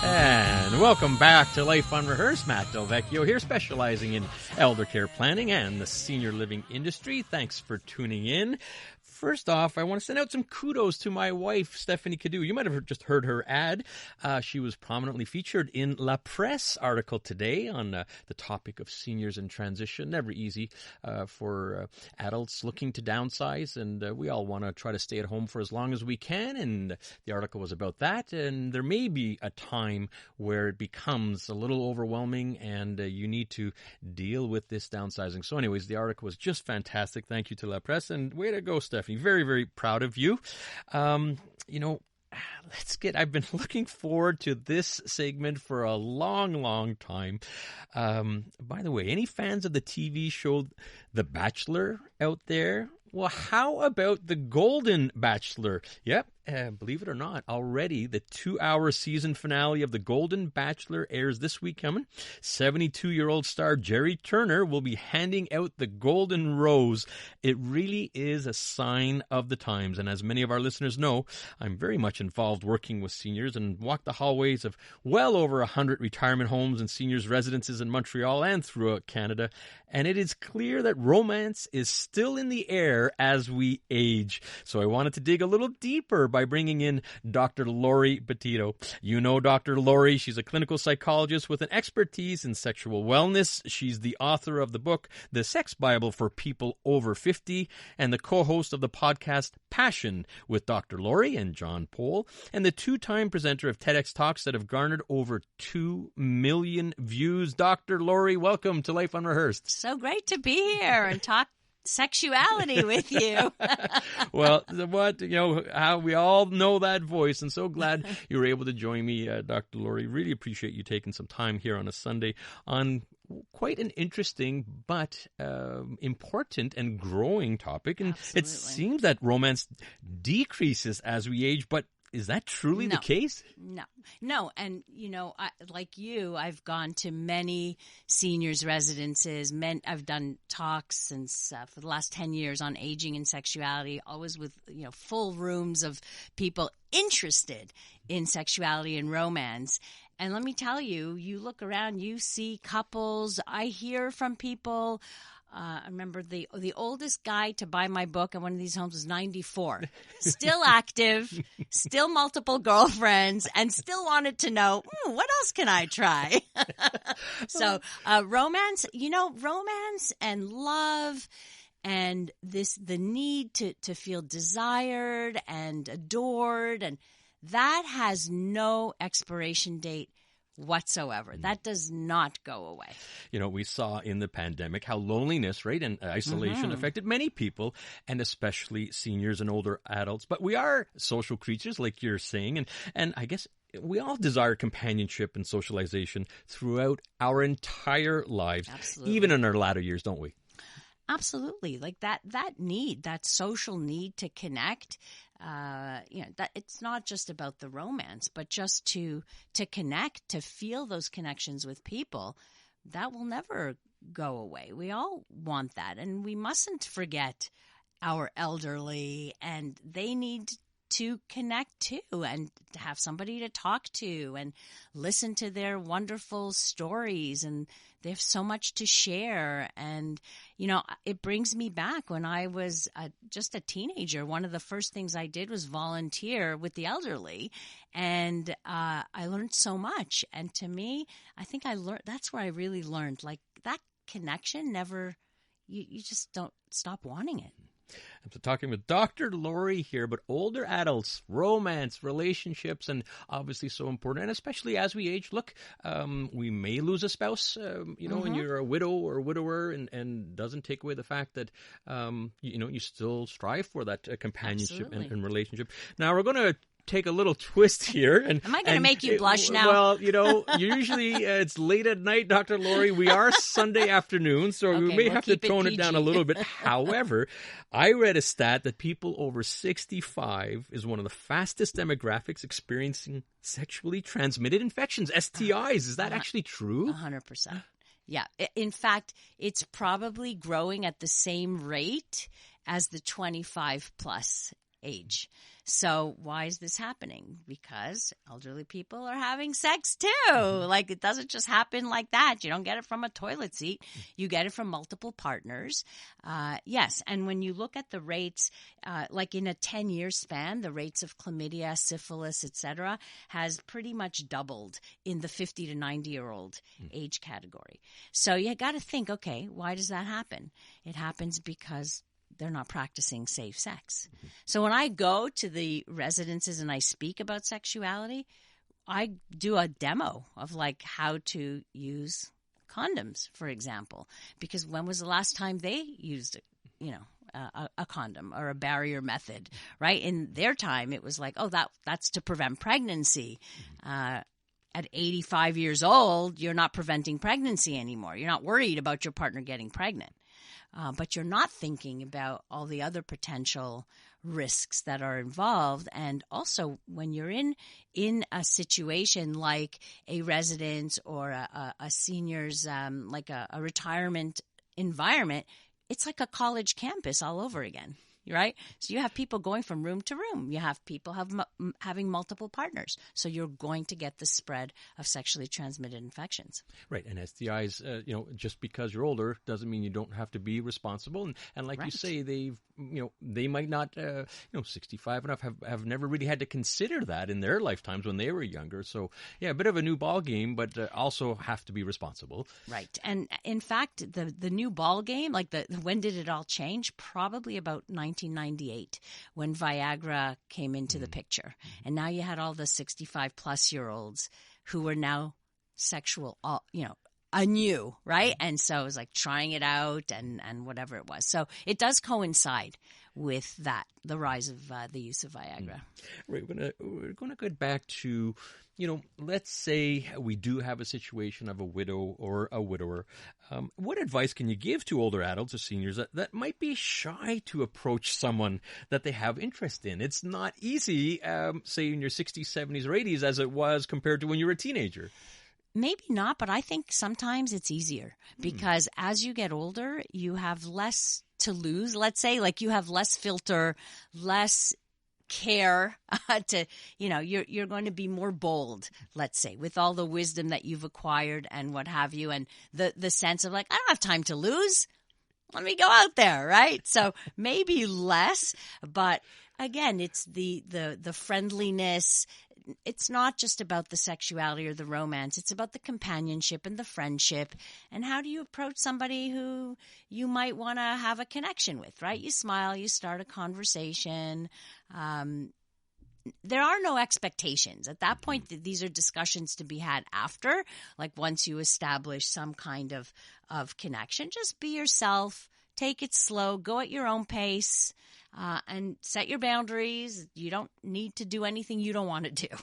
And welcome back to Life Unrehearsed. Matt Del Vecchio here, specializing in elder care planning and the senior living industry. Thanks for tuning in. First off, I want to send out some kudos to my wife, Stephanie Cadu. You might have just heard her ad. She was prominently featured in La Presse article today on the topic of seniors in transition. Never easy for adults looking to downsize, and we all want to try to stay at home for as long as we can, and the article was about that. And there may be a time where it becomes a little overwhelming and you need to deal with this downsizing. So anyways, the article was just fantastic. Thank you to La Presse, and way to go, Stephanie. Very, very proud of you. I've been looking forward to this segment for a long, long time. By the way, any fans of the TV show The Bachelor out there? Well, how about The Golden Bachelor? Yep, believe it or not, already the 2-hour season finale of The Golden Bachelor airs this week coming. 72-year-old star Jerry Turner will be handing out the Golden Rose. It really is a sign of the times. And as many of our listeners know, I'm very much involved working with seniors and walk the hallways of well over 100 retirement homes and seniors' residences in Montreal and throughout Canada. And it is clear that romance is still in the air as we age. So I wanted to dig a little deeper by bringing in Dr. Laurie Betito. You know Dr. Laurie. She's a clinical psychologist with an expertise in sexual wellness. She's the author of the book, The Sex Bible for People Over 50, and the co-host of the podcast Passion with Dr. Laurie and John Pohl, and the two-time presenter of TEDx Talks that have garnered over 2 million views. Dr. Laurie, welcome to Life Unrehearsed. So great to be here and talk sexuality with you. Well, how we all know that voice, and so glad you were able to join me, Dr. Laurie. Really appreciate you taking some time here on a Sunday on quite an interesting but important and growing topic. And Absolutely. It seems that romance decreases as we age, but is that truly the case? No. And, like you, I've gone to many seniors' residences. I've done talks since for the last 10 years on aging and sexuality, always with, full rooms of people interested in sexuality and romance. And let me tell you, you look around, you see couples. I hear from people. I remember the oldest guy to buy my book at one of these homes was 94. Still active, still multiple girlfriends, and still wanted to know, what else can I try? So romance, romance and love and the need to feel desired and adored, and that has no expiration date whatsoever. That does not go away. We saw in the pandemic how loneliness, right, and isolation affected many people, and especially seniors and older adults. But we are social creatures, like you're saying, and I guess we all desire companionship and socialization throughout our entire lives, Absolutely. Even in our latter years, don't we? Absolutely. Like that need, that social need to connect, that it's not just about the romance, but just to connect, to feel those connections with people, that will never go away. We all want that. And we mustn't forget our elderly, and they need to connect too, and to have somebody to talk to and listen to their wonderful stories, and they have so much to share. And it brings me back when I was just a teenager. One of the first things I did was volunteer with the elderly, and I learned so much. And to me, I think that's where I really learned, like, that connection never, you just don't stop wanting it. I'm talking with Dr. Laurie here, but older adults, romance, relationships, and obviously so important, and especially as we age. Look, we may lose a spouse, and you're a widow or widower, and doesn't take away the fact that, you still strive for that companionship and relationship. Now, we're going to take a little twist here. And am I going to make you blush now? Well, usually it's late at night, Dr. Laurie. We are Sunday afternoon, so we may have to tone it down a little bit. However, I read a stat that people over 65 is one of the fastest demographics experiencing sexually transmitted infections, STIs. Is that actually true? 100%. Yeah. In fact, it's probably growing at the same rate as the 25 plus age. So why is this happening? Because elderly people are having sex too. Like, it doesn't just happen like that. You don't get it from a toilet seat. You get it from multiple partners. Yes. And when you look at the rates, like in a 10-year span, the rates of chlamydia, syphilis, etc., has pretty much doubled in the 50 to 90-year-old age category. So you got to think, okay, why does that happen? It happens because they're not practicing safe sex. So when I go to the residences and I speak about sexuality, I do a demo of like how to use condoms, for example, because when was the last time they used, a condom or a barrier method, right? In their time, it was like, oh, that's to prevent pregnancy. At 85 years old, you're not preventing pregnancy anymore. You're not worried about your partner getting pregnant. But you're not thinking about all the other potential risks that are involved. And also, when you're in a situation like a residence or a senior's, like a retirement environment, it's like a college campus all over again. Right? So you have people going from room to room. You have people having multiple partners. So you're going to get the spread of sexually transmitted infections. Right. And STIs, just because you're older doesn't mean you don't have to be responsible. And like you say, they might not, 65 and up have never really had to consider that in their lifetimes when they were younger. So, yeah, a bit of a new ball game, but also have to be responsible. Right. And in fact, the new ball game, like when did it all change? Probably about 1998 when Viagra came into the picture. And now you had all the 65-plus-year-olds who were now sexual, anew, right? And so it was like trying it out and whatever it was. So it does coincide with that, the rise of the use of Viagra. Right. We're gonna get back to, let's say we do have a situation of a widow or a widower. What advice can you give to older adults or seniors that might be shy to approach someone that they have interest in? It's not easy, say in your 60s, 70s, or 80s as it was compared to when you were a teenager. Maybe not, but I think sometimes it's easier because as you get older, you have less to lose. Let's say, like, you have less filter, less care you're going to be more bold, let's say, with all the wisdom that you've acquired and what have you, and the sense of like, I don't have time to lose. Let me go out there, right? So maybe less, but again, it's the friendliness. It's not just about the sexuality or the romance. It's about the companionship and the friendship. And how do you approach somebody who you might want to have a connection with, right? You smile, you start a conversation. There are no expectations. At that point, these are discussions to be had after, like once you establish some kind of connection. Just be yourself. Take it slow. Go at your own pace. And set your boundaries. You don't need to do anything you don't want to do.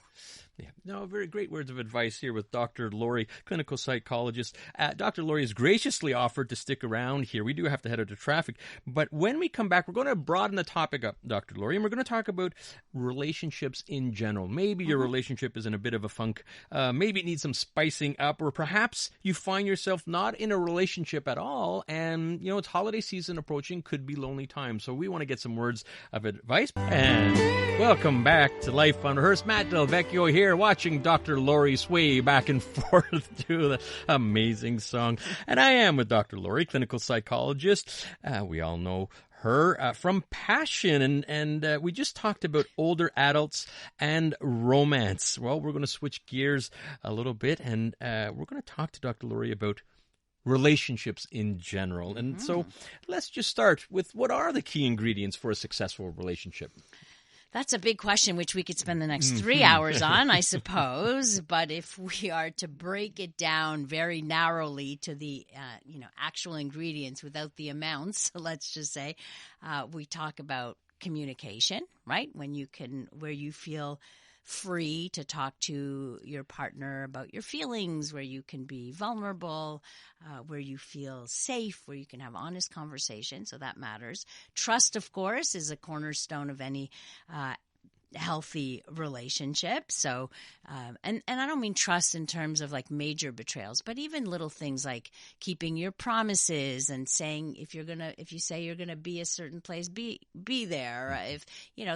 Yeah, no, very great words of advice here with Dr. Laurie, clinical psychologist. Dr. Laurie has graciously offered to stick around here. We do have to head out to traffic. But when we come back, we're going to broaden the topic up, Dr. Laurie, and we're going to talk about relationships in general. Maybe your relationship is in a bit of a funk. Maybe it needs some spicing up, or perhaps you find yourself not in a relationship at all, and, it's holiday season approaching, could be lonely time. So we want to get some words of advice. And welcome back to Life Unrehearsed. Matt Del Vecchio here, watching Dr. Laurie sway back and forth to the amazing song. And I am with Dr. Laurie, clinical psychologist. We all know her from Passion, and we just talked about older adults and romance. Well, we're going to switch gears a little bit, and we're going to talk to Dr. Laurie about relationships in general. And so let's just start with, what are the key ingredients for a successful relationship? That's a big question, which we could spend the next 3 hours on, I suppose. But if we are to break it down very narrowly to the, actual ingredients without the amounts, let's just say, we talk about communication, right? Where you feel free to talk to your partner about your feelings, where you can be vulnerable, where you feel safe, where you can have honest conversation. So that matters. Trust, of course, is a cornerstone of any healthy relationship. So, and I don't mean trust in terms of like major betrayals, but even little things like keeping your promises and saying if you say you're gonna be a certain place, be there. If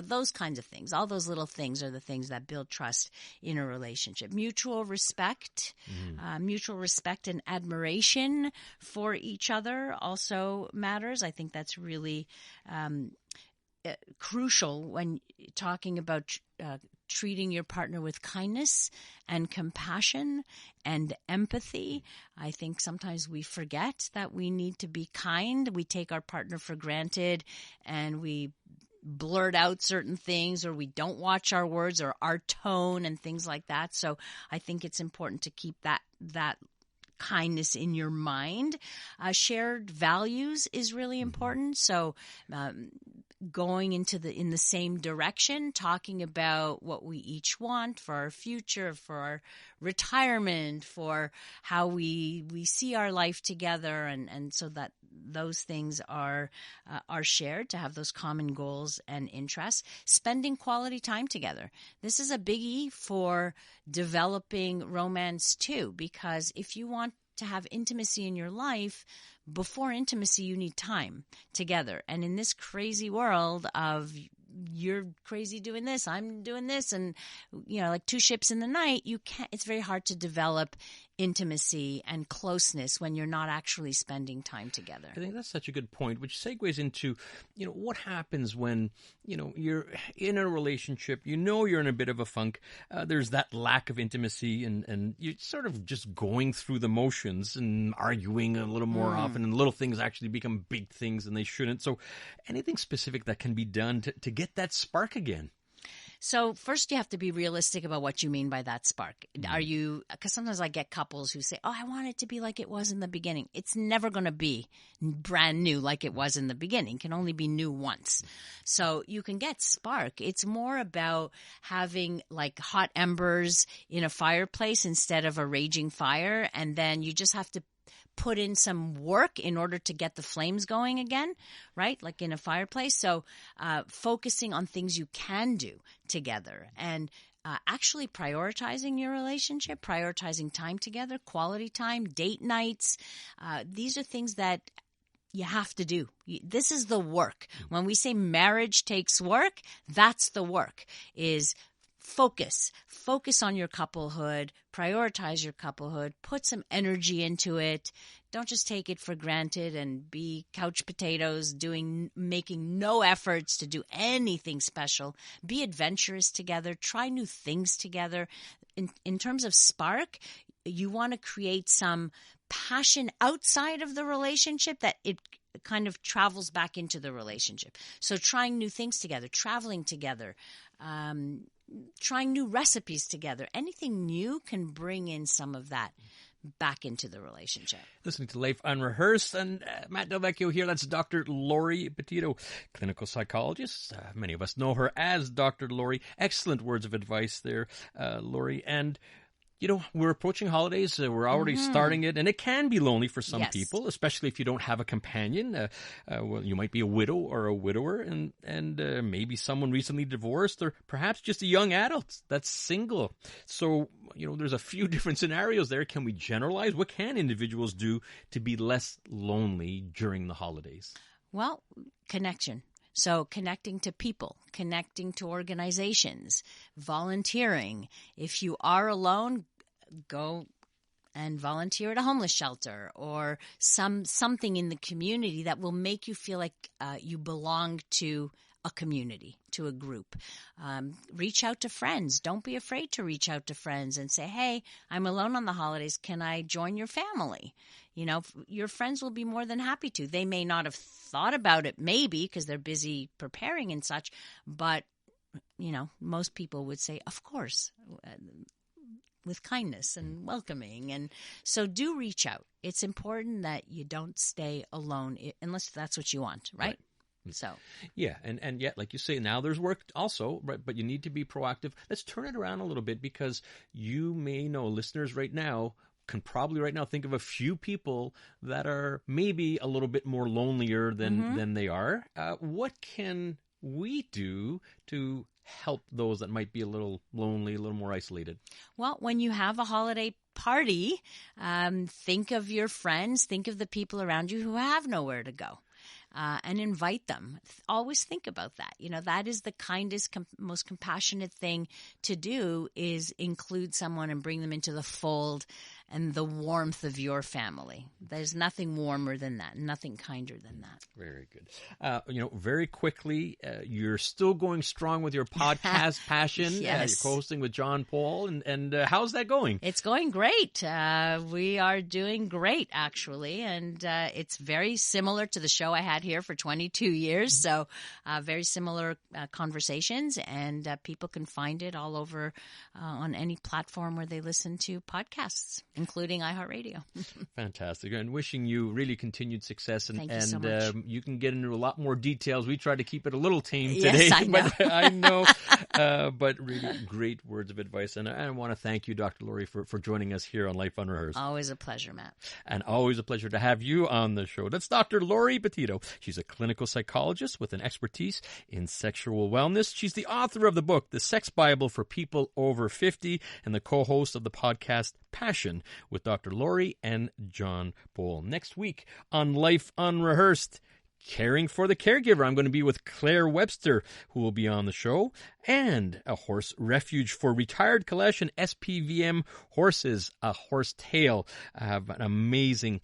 those kinds of things, all those little things are the things that build trust in a relationship. Mutual respect and admiration for each other also matters. I think that's really crucial when talking about treating your partner with kindness and compassion and empathy. I think sometimes we forget that we need to be kind. We take our partner for granted and we blurt out certain things, or we don't watch our words or our tone and things like that. So I think it's important to keep that kindness in your mind. Shared values is really important. So going in the same direction, talking about what we each want for our future, for our retirement, for how we see our life together, and so that those things are shared, to have those common goals and interests. Spending quality time together. This is a biggie for developing romance too, because if you want to have intimacy in your life, before intimacy, you need time together. And in this crazy world of you're crazy doing this, I'm doing this, and like two ships in the night, it's very hard to develop intimacy and closeness when you're not actually spending time together. I think that's such a good point, which segues into, what happens when, you're in a relationship, you're in a bit of a funk, there's that lack of intimacy, and you're sort of just going through the motions and arguing a little more often, and little things actually become big things and they shouldn't. So anything specific that can be done to get that spark again? So first you have to be realistic about what you mean by that spark. Because sometimes I get couples who say, I want it to be like it was in the beginning. It's never going to be brand new like it was in the beginning. It can only be new once. So you can get spark. It's more about having like hot embers in a fireplace instead of a raging fire. And then you just have to put in some work in order to get the flames going again, right? Like in a fireplace. So focusing on things you can do together, and actually prioritizing your relationship, prioritizing time together, quality time, date nights. These are things that you have to do. This is the work. When we say marriage takes work, that's the work, is focus on your couplehood, prioritize your couplehood, put some energy into it. Don't just take it for granted and be couch potatoes, making no efforts to do anything special. Be adventurous together, try new things together. In terms of spark, you want to create some passion outside of the relationship that it kind of travels back into the relationship. So trying new things together, traveling together, trying new recipes together. Anything new can bring in some of that back into the relationship. Listening to Life Unrehearsed, and Matt Del Vecchio here. That's Dr. Laurie Betito, clinical psychologist. Many of us know her as Dr. Laurie. Excellent words of advice there, Laurie. And we're approaching holidays. We're already starting it, and it can be lonely for some people, especially if you don't have a companion. Well, you might be a widow or a widower, and maybe someone recently divorced, or perhaps just a young adult that's single. So, there's a few different scenarios there. Can we generalize? What can individuals do to be less lonely during the holidays? Well, connection. So connecting to people, connecting to organizations, volunteering. If you are alone, go and volunteer at a homeless shelter or something in the community that will make you feel like you belong to a community, to a group. Reach out to friends. Don't be afraid to reach out to friends and say, hey, I'm alone on the holidays. Can I join your family? Your friends will be more than happy to. They may not have thought about it, maybe, because they're busy preparing and such. But, most people would say, of course, with kindness and welcoming. And so do reach out. It's important that you don't stay alone unless that's what you want, right? So yeah, and yet, like you say, now there's work also, right? But you need to be proactive. Let's turn it around a little bit, because you may know, listeners right now can probably right now think of a few people that are maybe a little bit more lonelier than they are. What can we do to help those that might be a little lonely, a little more isolated? Well, when you have a holiday party, think of your friends, think of the people around you who have nowhere to go. And invite them. Always think about that. That is the kindest, most compassionate thing to do, is include someone and bring them into the fold and the warmth of your family. There's nothing warmer than that, nothing kinder than that. Very good. Very quickly, you're still going strong with your podcast Passion. Yes. You're co-hosting with John Paul. And how's that going? It's going great. We are doing great, actually. And it's very similar to the show I had here for 22 years. So very similar conversations. And people can find it all over on any platform where they listen to podcasts, including iHeartRadio. Fantastic. And wishing you really continued success. Thank you so much. You can get into a lot more details. We tried to keep it a little tame Yes, today. I know. But I know. But really great words of advice. And I want to thank you, Dr. Laurie, for joining us here on Life Unrehearsed. Always a pleasure, Matt. And always a pleasure to have you on the show. That's Dr. Laurie Betito. She's a clinical psychologist with an expertise in sexual wellness. She's the author of the book, The Sex Bible for People Over 50, and the co-host of the podcast Passion with Dr. Laurie and John Paul. Next week on Life Unrehearsed, Caring for the Caregiver, I'm going to be with Claire Webster, who will be on the show, and a horse refuge for retired Kalesh and SPVM horses, a horse tale. I have an amazing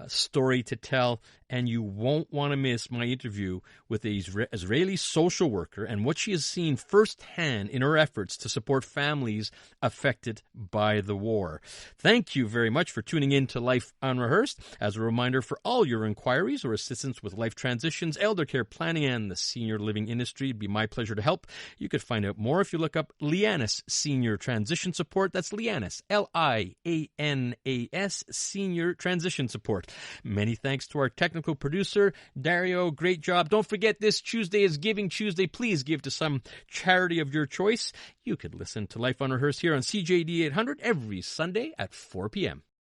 story to tell, and you won't want to miss my interview with an Israeli social worker and what she has seen firsthand in her efforts to support families affected by the war. Thank you very much for tuning in to Life Unrehearsed. As a reminder, for all your inquiries or assistance with life transitions, elder care planning, and the senior living industry, it'd be my pleasure to help. You could find out more if you look up Lianas Senior Transition Support. That's Lianas, Lianas, Senior Transition Support. Many thanks to our technical producer, Dario. Great job. Don't forget, this Tuesday is Giving Tuesday. Please give to some charity of your choice. You could listen to Life Unrehearsed here on CJD 800 every Sunday at 4 p.m.